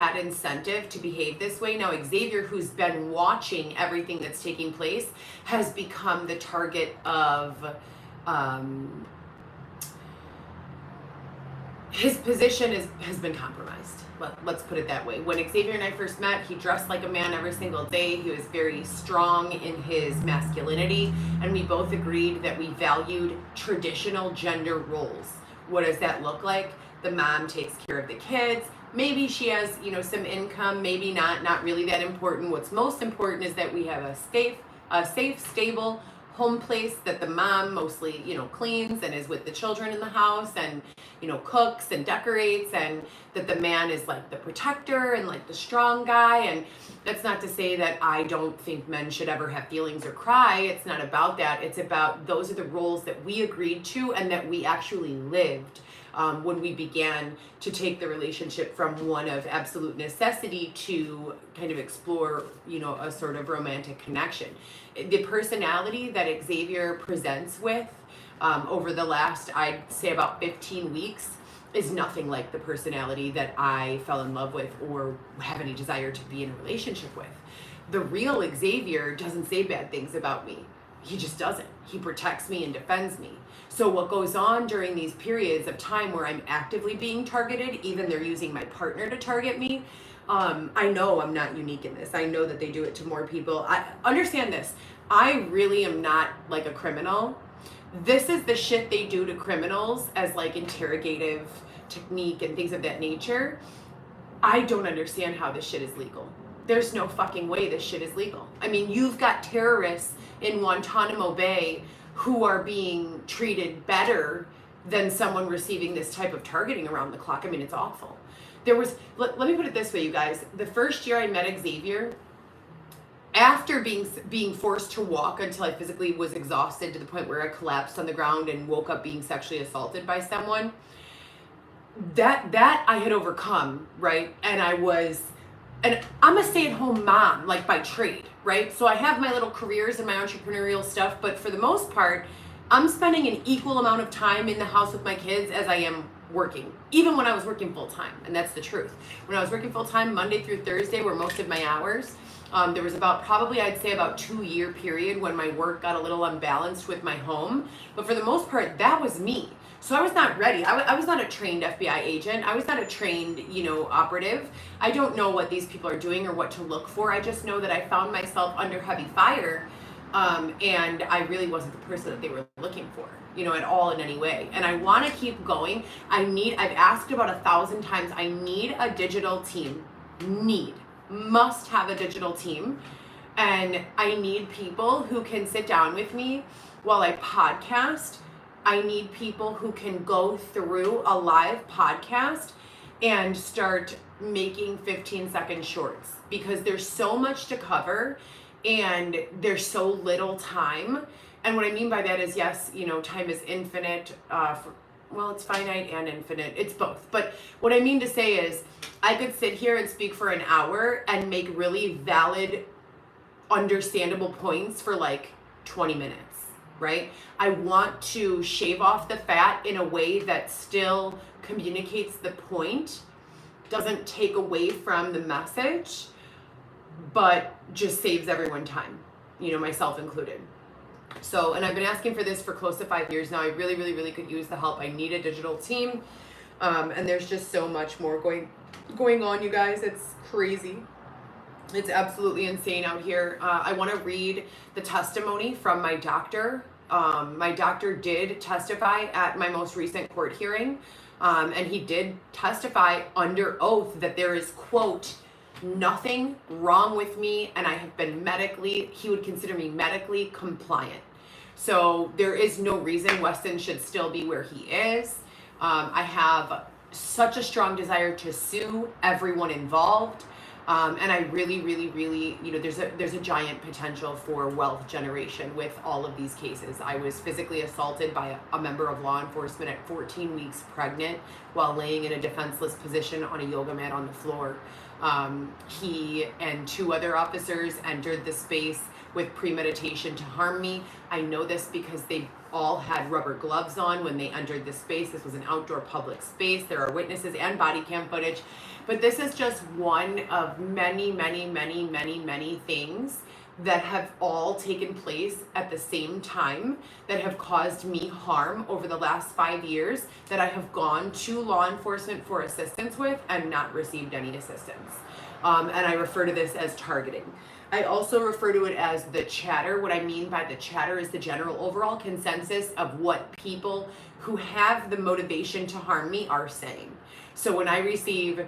that incentive to behave this way. Now, Xavier, who's been watching everything that's taking place, has become the target of his position has been compromised. Let's put it that way. When Xavier and I first met, he dressed like a man every single day. He was very strong in his masculinity, and we both agreed that we valued traditional gender roles. What does that look like? The mom takes care of the kids. Maybe she has, some income, maybe not really that important. What's most important is that we have a safe, stable home place, that the mom mostly, cleans and is with the children in the house and, cooks and decorates, and that the man is like the protector and like the strong guy. And that's not to say that I don't think men should ever have feelings or cry. It's not about that. It's about those are the roles that we agreed to and that we actually lived when we began to take the relationship from one of absolute necessity to kind of explore, a sort of romantic connection. The personality that Xavier presents with over the last, I'd say about 15 weeks, is nothing like the personality that I fell in love with or have any desire to be in a relationship with. The real Xavier doesn't say bad things about me. He just doesn't. He protects me and defends me. So what goes on during these periods of time where I'm actively being targeted, even they're using my partner to target me, I know I'm not unique in this. I know that they do it to more people. I understand this. I really am not like a criminal. This is the shit they do to criminals as like interrogative technique and things of that nature. I don't understand how this shit is legal. There's no fucking way this shit is legal. I mean, you've got terrorists in Guantanamo Bay who are being treated better than someone receiving this type of targeting around the clock. I mean, it's awful. Let me put it this way, you guys. The first year I met Xavier, after being forced to walk until I physically was exhausted to the point where I collapsed on the ground and woke up being sexually assaulted by someone, that I had overcome, right? And I'm a stay-at-home mom, like by trade, right? So I have my little careers and my entrepreneurial stuff, but for the most part, I'm spending an equal amount of time in the house with my kids as I am working, even when I was working full-time, and that's the truth. When I was working full-time, Monday through Thursday were most of my hours. There was I'd say about 2-year period when my work got a little unbalanced with my home, but for the most part, that was me. So I was not ready. I was not a trained FBI agent. I was not a trained, operative. I don't know what these people are doing or what to look for. I just know that I found myself under heavy fire, and I really wasn't the person that they were looking for, at all in any way. And I want to keep going. I've asked about 1,000 times, I need a digital team. Must have a digital team. And I need people who can sit down with me while I podcast. I need people who can go through a live podcast and start making 15-second shorts, because there's so much to cover and there's so little time. And what I mean by that is, yes, time is infinite. It's finite and infinite. It's both. But what I mean to say is I could sit here and speak for an hour and make really valid, understandable points for like 20 minutes. Right? I want to shave off the fat in a way that still communicates the point, doesn't take away from the message, but just saves everyone time, myself included. So, and I've been asking for this for close to 5 years now. I really, really, really could use the help. I need a digital team. And there's just so much more going on, you guys. It's crazy. It's absolutely insane out here. I want to read the testimony from my doctor. My doctor did testify at my most recent court hearing, and he did testify under oath that there is, quote, nothing wrong with me, and I have been he would consider me medically compliant. So there is no reason Weston should still be where he is. I have such a strong desire to sue everyone involved. And I really, really, really, there's a giant potential for wealth generation with all of these cases. I was physically assaulted by a member of law enforcement at 14 weeks pregnant while laying in a defenseless position on a yoga mat on the floor. He and 2 other officers entered the space with premeditation to harm me. I know this because they all had rubber gloves on when they entered the space. This was an outdoor public space. There are witnesses and body cam footage. But this is just one of many, many, many, many, many things that have all taken place at the same time that have caused me harm over the last 5 years that I have gone to law enforcement for assistance with and not received any assistance. And I refer to this as targeting. I also refer to it as the chatter. What I mean by the chatter is the general overall consensus of what people who have the motivation to harm me are saying. So when I receive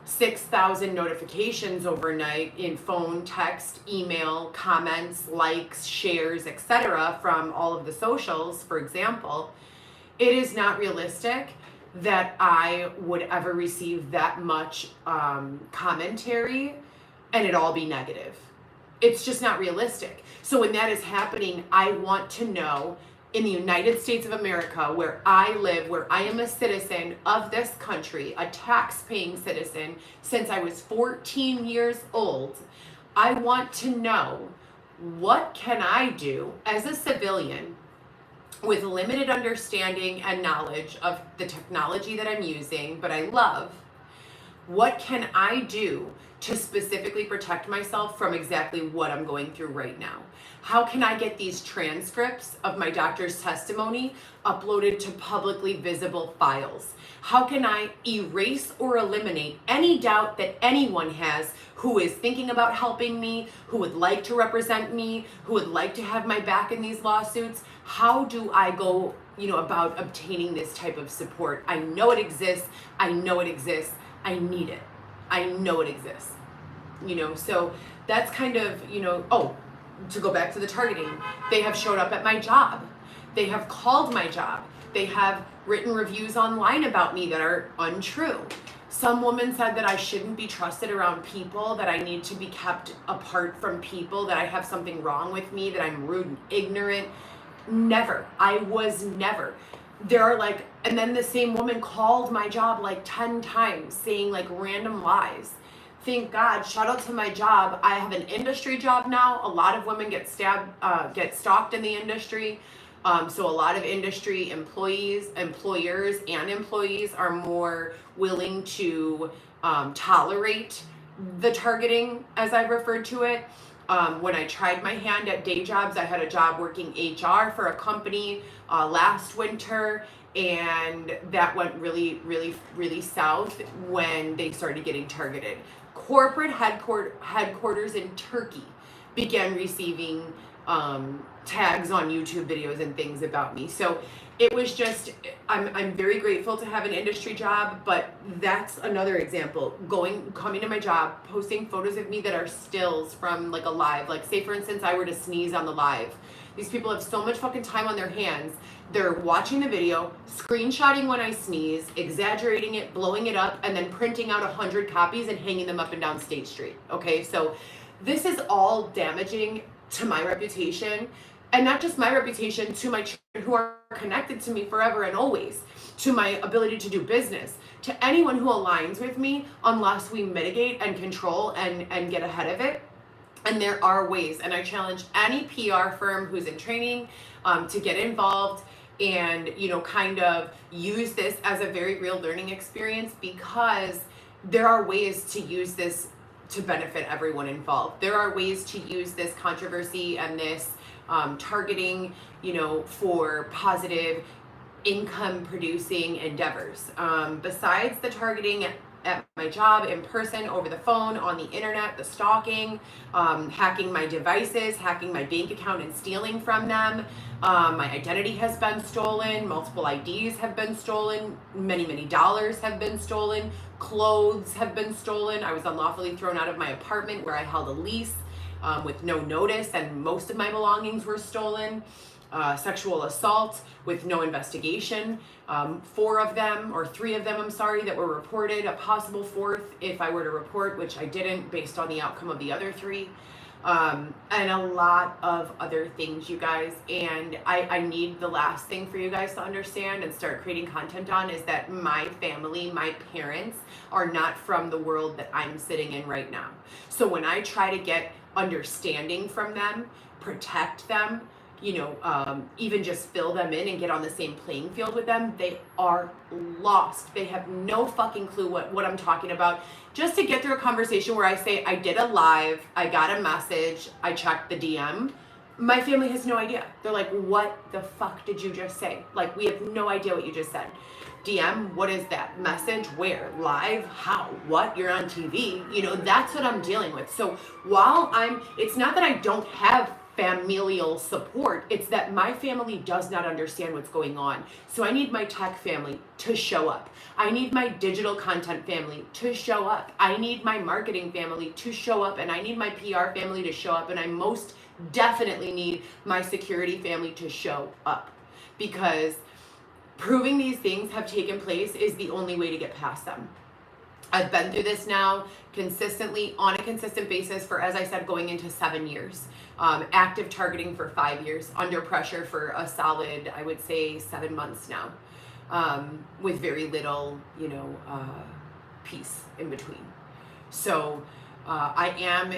6,000 notifications overnight in phone, text, email, comments, likes, shares, etc. from all of the socials, for example, it is not realistic that I would ever receive that much commentary and it all be negative. It's just not realistic. So when that is happening, I want to know, in the United States of America, where I live, where I am a citizen of this country, a tax-paying citizen since I was 14 years old, I want to know, what can I do as a civilian with limited understanding and knowledge of the technology that I'm using, but I love? What can I do to specifically protect myself from exactly what I'm going through right now? How can I get these transcripts of my doctor's testimony uploaded to publicly visible files? How can I erase or eliminate any doubt that anyone has who is thinking about helping me, who would like to represent me, who would like to have my back in these lawsuits? How do I go, about obtaining this type of support? I know it exists. I know it exists. I need it. I know it exists. So that's kind of, to go back to the targeting, they have showed up at my job. They have called my job. They have written reviews online about me that are untrue. Some woman said that I shouldn't be trusted around people, that I need to be kept apart from people, that I have something wrong with me, that I'm rude and ignorant. Never. I was never. And then the same woman called my job 10 times saying random lies. Thank God, shout out to my job. I have an industry job now. A lot of women get stalked in the industry. So a lot of industry employers and employees are more willing to tolerate the targeting, as I've referred to it. When I tried my hand at day jobs, I had a job working HR for a company last winter, and that went really, really, really south when they started getting targeted. Corporate headquarters in Turkey began receiving tags on YouTube videos and things about me. So it was just, I'm very grateful to have an industry job, but that's another example. Coming to my job, posting photos of me that are stills from a live. Say for instance, I were to sneeze on the live. These people have so much fucking time on their hands. They're watching the video, screenshotting when I sneeze, exaggerating it, blowing it up, and then printing out 100 copies and hanging them up and down State Street. Okay, so this is all damaging to my reputation, and not just my reputation, to my children who are connected to me forever and always, to my ability to do business, to anyone who aligns with me, unless we mitigate and control and get ahead of it. And there are ways, and I challenge any PR firm who's in training to get involved and kind of use this as a very real learning experience, because there are ways to use this to benefit everyone involved. There are ways to use this controversy and this targeting, for positive income producing endeavors. Besides the targeting at my job, in person, over the phone, on the internet, the stalking, hacking my devices, hacking my bank account and stealing from them. My identity has been stolen, multiple IDs have been stolen, many, many dollars have been stolen, clothes have been stolen. I was unlawfully thrown out of my apartment where I held a lease with no notice, and most of my belongings were stolen. Sexual assault with no investigation. 3 of them, that were reported, a possible 4th if I were to report, which I didn't based on the outcome of the other 3. And a lot of other things, you guys. And I need the last thing for you guys to understand and start creating content on is that my family, my parents, are not from the world that I'm sitting in right now. So when I try to get understanding from them, protect them, even just fill them in and get on the same playing field with them, they are lost. They have no fucking clue what I'm talking about. Just to get through a conversation where I say, I did a live, I got a message, I checked the DM, my family has no idea. They're like, what the fuck did you just say? Like, we have no idea what you just said. DM, what is that? Message, where? Live? How? What? You're on TV? That's what I'm dealing with. So while it's not that I don't have familial support, it's that my family does not understand what's going on. So I need my tech family to show up. I need my digital content family to show up. I need my marketing family to show up, and I need my PR family to show up, and I most definitely need my security family to show up, because proving these things have taken place is the only way to get past them. I've been through this now consistently, on a consistent basis for, as I said, going into 7 years. Active targeting for 5 years, under pressure for a solid, I would say, 7 months now, with very little, peace in between. So I am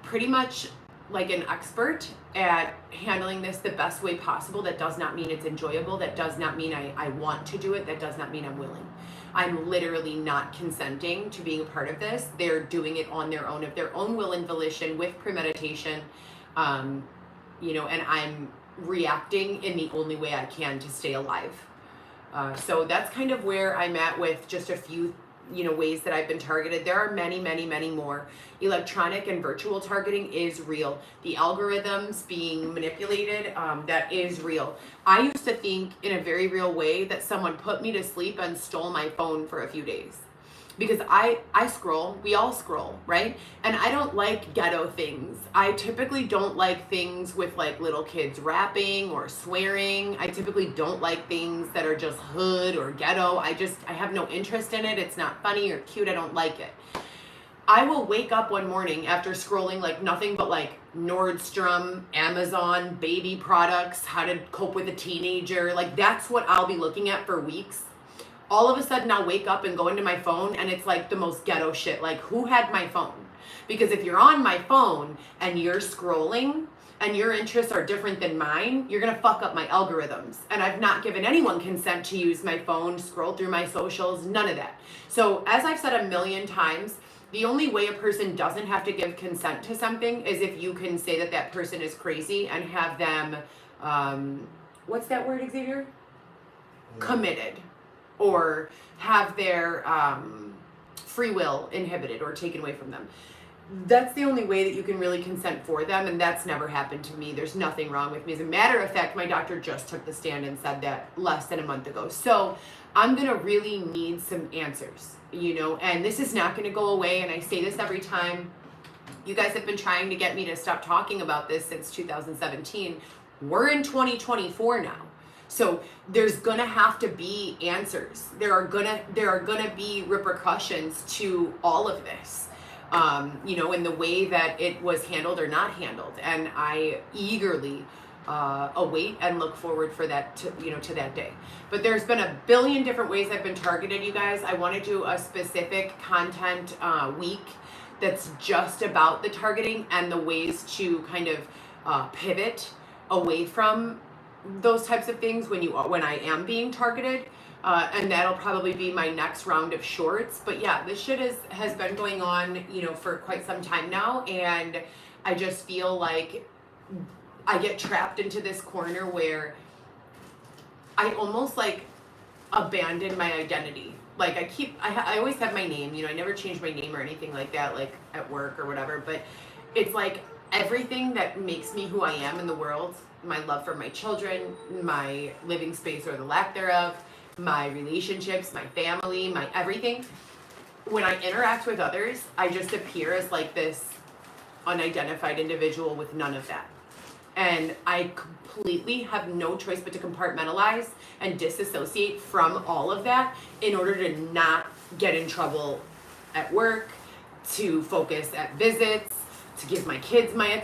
pretty much like an expert at handling this the best way possible. That does not mean it's enjoyable. That does not mean I want to do it. That does not mean I'm willing. I'm literally not consenting to being a part of this. They're doing it on their own, of their own will and volition, with premeditation, and I'm reacting in the only way I can to stay alive. So that's kind of where I'm at with just a few ways that I've been targeted. There are many, many, many more. Electronic and virtual targeting is real. The algorithms being manipulated, that is real. I used to think in a very real way that someone put me to sleep and stole my phone for a few days. Because I scroll, we all scroll, right? And I don't like ghetto things. I typically don't like things with like little kids rapping or swearing. I typically don't like things that are just hood or ghetto. I have no interest in it. It's not funny or cute. I don't like it. I will wake up one morning after scrolling like nothing but like Nordstrom, Amazon, baby products, how to cope with a teenager. Like that's what I'll be looking at for weeks. All of a sudden I'll wake up and go into my phone and it's like the most ghetto shit. Like, who had my phone? Because if you're on my phone and you're scrolling and your interests are different than mine, you're gonna fuck up my algorithms. And I've not given anyone consent to use my phone, scroll through my socials, none of that. So as I've said a million times, the only way a person doesn't have to give consent to something is if you can say that that person is crazy and have them, what's that word, Xavier? Committed. Or have their free will inhibited or taken away from them. That's the only way that you can really consent for them, and that's never happened to me. There's nothing wrong with me. As a matter of fact, my doctor just took the stand and said that less than a month ago. So I'm gonna really need some answers, and this is not gonna go away, and I say this every time. You guys have been trying to get me to stop talking about this since 2017. We're in 2024 now. So there's gonna have to be answers. There are gonna be repercussions to all of this, in the way that it was handled or not handled. And I eagerly await and look forward for that to that day. But there's been a billion different ways I've been targeted, you guys. I want to do a specific content week that's just about the targeting and the ways to kind of pivot away from those types of things when I am being targeted, and that'll probably be my next round of shorts. But yeah, this shit has been going on for quite some time now, and I just feel like I get trapped into this corner where I almost like abandon my identity. Like I always have my name, I never change my name or anything like that, like at work or whatever, but it's like everything that makes me who I am in the world, my love for my children, my living space or the lack thereof, my relationships, my family, my everything. When I interact with others, I just appear as like this unidentified individual with none of that. And I completely have no choice but to compartmentalize and disassociate from all of that in order to not get in trouble at work, to focus at visits, to give my kids my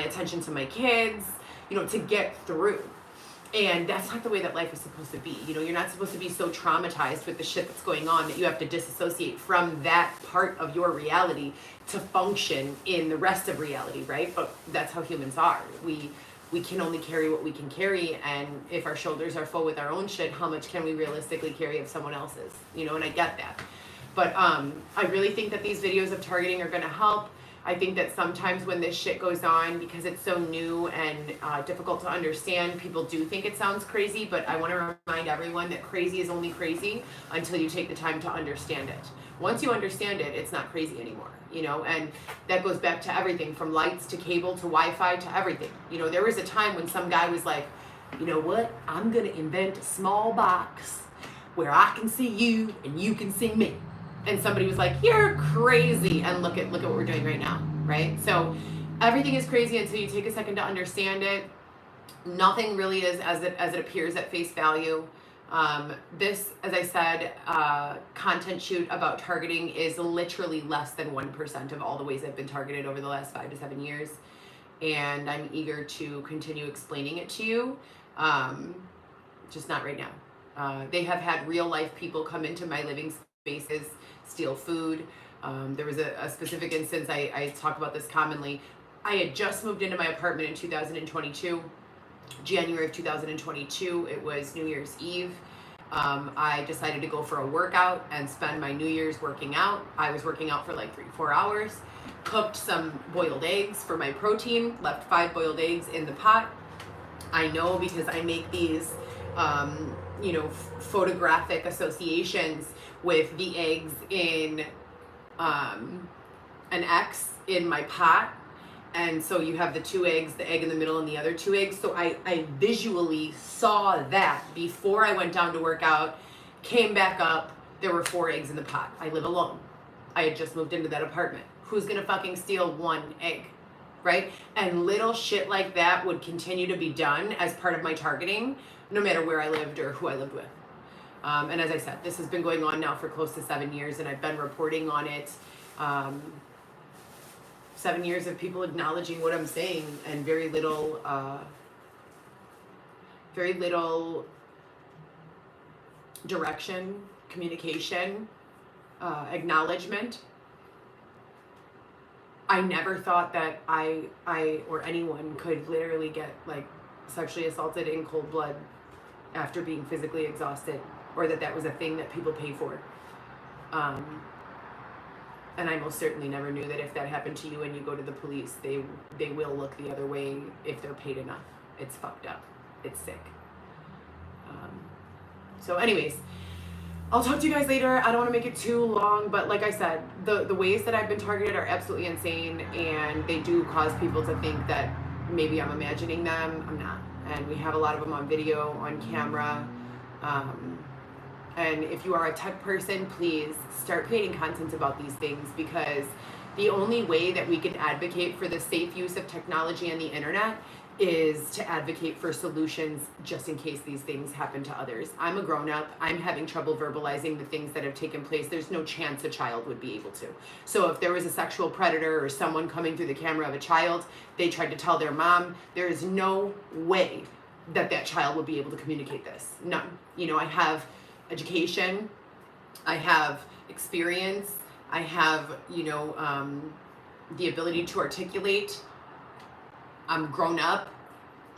attention to my kids, to get through. And that's not the way that life is supposed to be. You're not supposed to be so traumatized with the shit that's going on that you have to disassociate from that part of your reality to function in the rest of reality, right? But that's how humans are. We we can only carry what we can carry, and if our shoulders are full with our own shit, how much can we realistically carry of someone else's? You know, and I get that. But I really think that these videos of targeting are going to help. I think that sometimes when this shit goes on, because it's so new and difficult to understand, people do think it sounds crazy, but I want to remind everyone that crazy is only crazy until you take the time to understand it. Once you understand it, it's not crazy anymore, you know, and that goes back to everything from lights to cable to Wi-Fi to everything. You know, there was a time when some guy was like, you know what, I'm going to invent a small box where I can see you and you can see me. And somebody was like, you're crazy. And look at what we're doing right now, right? So everything is crazy until you take a second to understand it. Nothing really is as it appears at face value. This, as I said, content shoot about targeting is literally less than 1% of all the ways I've been targeted over the last 5 to 7 years. And I'm eager to continue explaining it to you. Just not right now. They have had real life people come into my living spaces, steal food. There was a specific instance, I talk about this commonly. I had just moved into my apartment in 2022, January of 2022. It was New Year's Eve. I decided to go for a workout and spend my New Year's working out. I was working out for like 3-4 hours, cooked some boiled eggs for my protein, left 5 boiled eggs in the pot. I know because I make these, you know, photographic associations with the eggs in an X in my pot. And so you have the 2 eggs, the egg in the middle and the other 2 eggs. So I visually saw that before I went down to work out, came back up, there were 4 eggs in the pot. I live alone. I had just moved into that apartment. Who's gonna fucking steal 1 egg, right? And little shit like that would continue to be done as part of my targeting, no matter where I lived or who I lived with. And as I said, this has been going on now for close to 7 years, and I've been reporting on it. 7 years of people acknowledging what I'm saying, and very little direction, communication, acknowledgement. I never thought that I or anyone could literally get like sexually assaulted in cold blood after being physically exhausted, or that was a thing that people pay for. And I most certainly never knew that if that happened to you and you go to the police, they will look the other way if they're paid enough. It's fucked up. It's sick. So anyways, I'll talk to you guys later. I don't want to make it too long, but like I said, the ways that I've been targeted are absolutely insane, and they do cause people to think that maybe I'm imagining them. I'm not. And we have a lot of them on video, on camera. And if you are a tech person, please start creating content about these things, because the only way that we can advocate for the safe use of technology and the internet is to advocate for solutions just in case these things happen to others. I'm a grown-up. I'm having trouble verbalizing the things that have taken place. There's no chance a child would be able to. So if there was a sexual predator or someone coming through the camera of a child, they tried to tell their mom, there is no way that child would be able to communicate this. None. You know, I have education, I have experience, I have, you know, the ability to articulate. I'm grown up.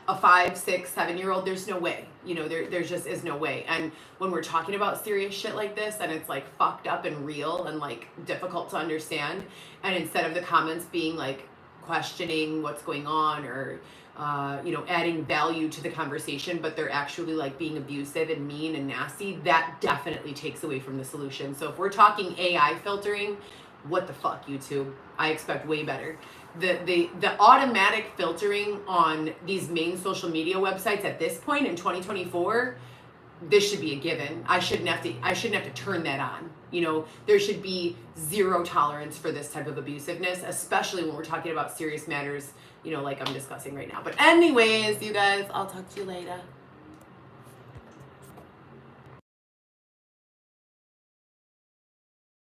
A 5, 6, 7-year-old, there's no way. You know, there just is no way. And when we're talking about serious shit like this, and it's like fucked up and real and like difficult to understand, and instead of the comments being like questioning what's going on or you know, adding value to the conversation, but they're actually like being abusive and mean and nasty, that definitely takes away from the solution. So if we're talking AI filtering, what the fuck, YouTube? I expect way better. The automatic filtering on these main social media websites at this point in 2024, this should be a given. I shouldn't have to turn that on. You know, there should be 0 tolerance for this type of abusiveness, especially when we're talking about serious matters, you know, like I'm discussing right now. But anyways, you guys, I'll talk to you later.